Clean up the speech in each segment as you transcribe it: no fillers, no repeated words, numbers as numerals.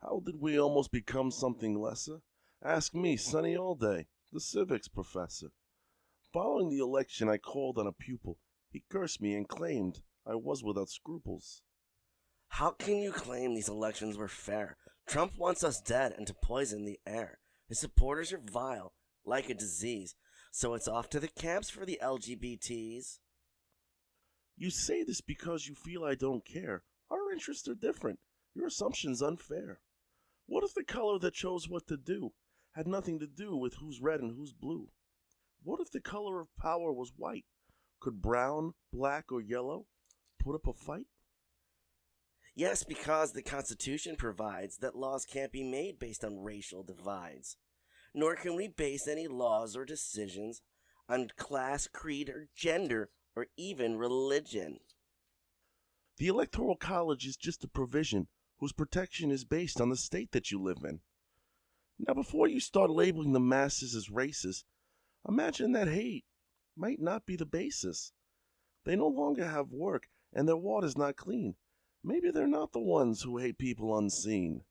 How did we almost become something lesser? Ask me, Sonny Alday, the civics professor. Following the election, I called on a pupil. He cursed me and claimed I was without scruples. How can you claim these elections were fair? Trump wants us dead and to poison the air. His supporters are vile, like a disease, so it's off to the camps for the LGBTs. You say this because you feel I don't care. Our interests are different. Your assumption's unfair. What if the color that chose what to do had nothing to do with who's red and who's blue? What if the color of power was white? Could brown, black, or yellow put up a fight? Yes, because the Constitution provides that laws can't be made based on racial divides. Nor can we base any laws or decisions on class, creed, or gender, or even religion. The Electoral College is just a provision whose protection is based on the state that you live in. Now, before you start labeling the masses as racist, imagine that hate might not be the basis. They no longer have work, and their water's not clean. Maybe they're not the ones who hate people unseen.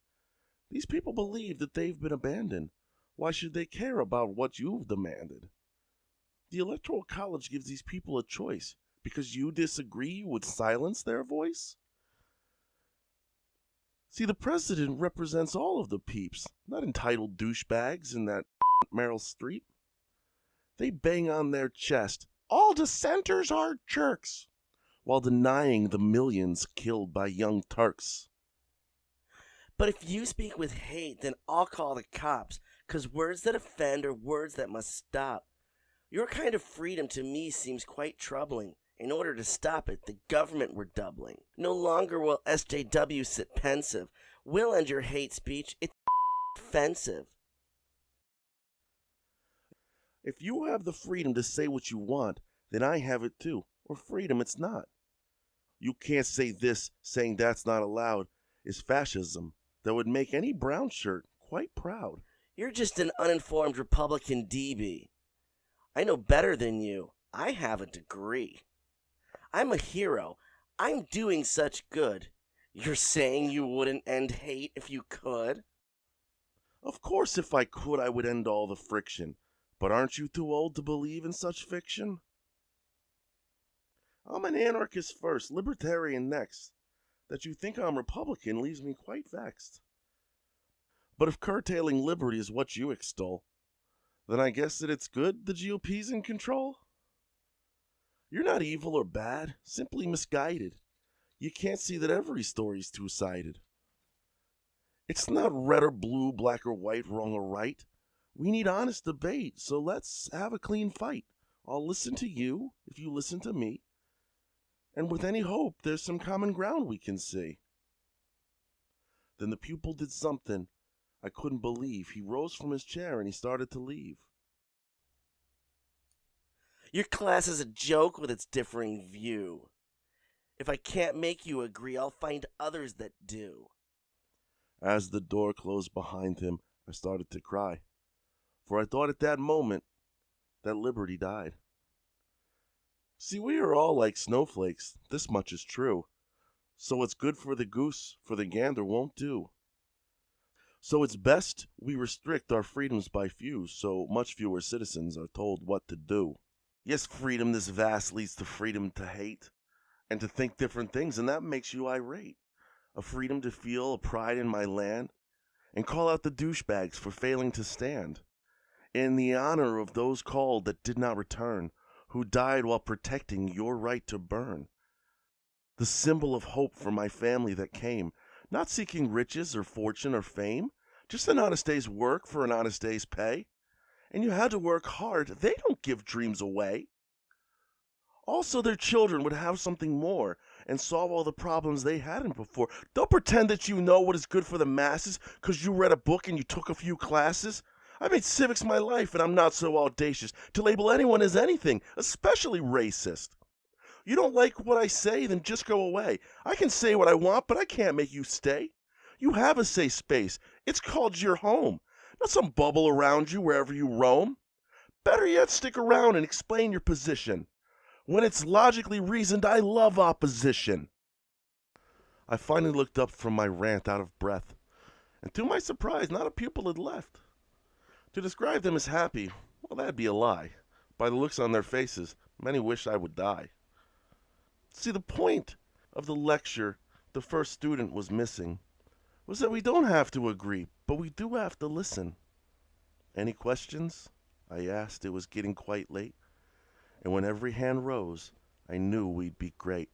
These people believe that they've been abandoned. Why should they care about what you've demanded? The Electoral College gives these people a choice. Because you disagree, you would silence their voice? See, the president represents all of the peeps, not entitled douchebags in that Meryl Streep. They bang on their chest, all dissenters are jerks, while denying the millions killed by young Turks. But if you speak with hate, then I'll call the cops, 'cause words that offend are words that must stop. Your kind of freedom to me seems quite troubling. In order to stop it, the government we're doubling. No longer will SJW sit pensive. We'll end your hate speech. It's offensive. If you have the freedom to say what you want, then I have it too. Or freedom it's not. You can't say this, saying that's not allowed, is fascism that would make any brown shirt quite proud. You're just an uninformed Republican DB. I know better than you. I have a degree. I'm a hero. I'm doing such good. You're saying you wouldn't end hate if you could? Of course, if I could, I would end all the friction. But aren't you too old to believe in such fiction? I'm an anarchist first, libertarian next. That you think I'm Republican leaves me quite vexed. But if curtailing liberty is what you extol, then I guess that it's good the GOP's in control? You're not evil or bad, simply misguided. You can't see that every story's two-sided. It's not red or blue, black or white, wrong or right. We need honest debate, so let's have a clean fight. I'll listen to you if you listen to me. And with any hope, there's some common ground we can see. Then the pupil did something I couldn't believe. He rose from his chair and he started to leave. Your class is a joke with its differing view. If I can't make you agree, I'll find others that do. As the door closed behind him, I started to cry. For I thought at that moment that liberty died. See, we are all like snowflakes, this much is true. So what's good for the goose, for the gander won't do. So it's best we restrict our freedoms by few, so much fewer citizens are told what to do. Yes, freedom this vast leads to freedom to hate, and to think different things, and that makes you irate. A freedom to feel a pride in my land, and call out the douchebags for failing to stand. In the honor of those called that did not return, who died while protecting your right to burn. The symbol of hope for my family that came, not seeking riches or fortune or fame, just an honest day's work for an honest day's pay. And you had to work hard. They don't give dreams away. Also, their children would have something more and solve all the problems they hadn't before. Don't pretend that you know what is good for the masses because you read a book and you took a few classes. I made civics my life, and I'm not so audacious to label anyone as anything, especially racist. You don't like what I say, then just go away. I can say what I want, but I can't make you stay. You have a safe space. It's called your home. Not some bubble around you wherever you roam. Better yet, stick around and explain your position. When it's logically reasoned, I love opposition. I finally looked up from my rant out of breath, and to my surprise, not a pupil had left. To describe them as happy, well, that'd be a lie. By the looks on their faces, many wished I would die. See, the point of the lecture the first student was missing was that we don't have to agree, but we do have to listen. Any questions? I asked. It was getting quite late, and when every hand rose, I knew we'd be great.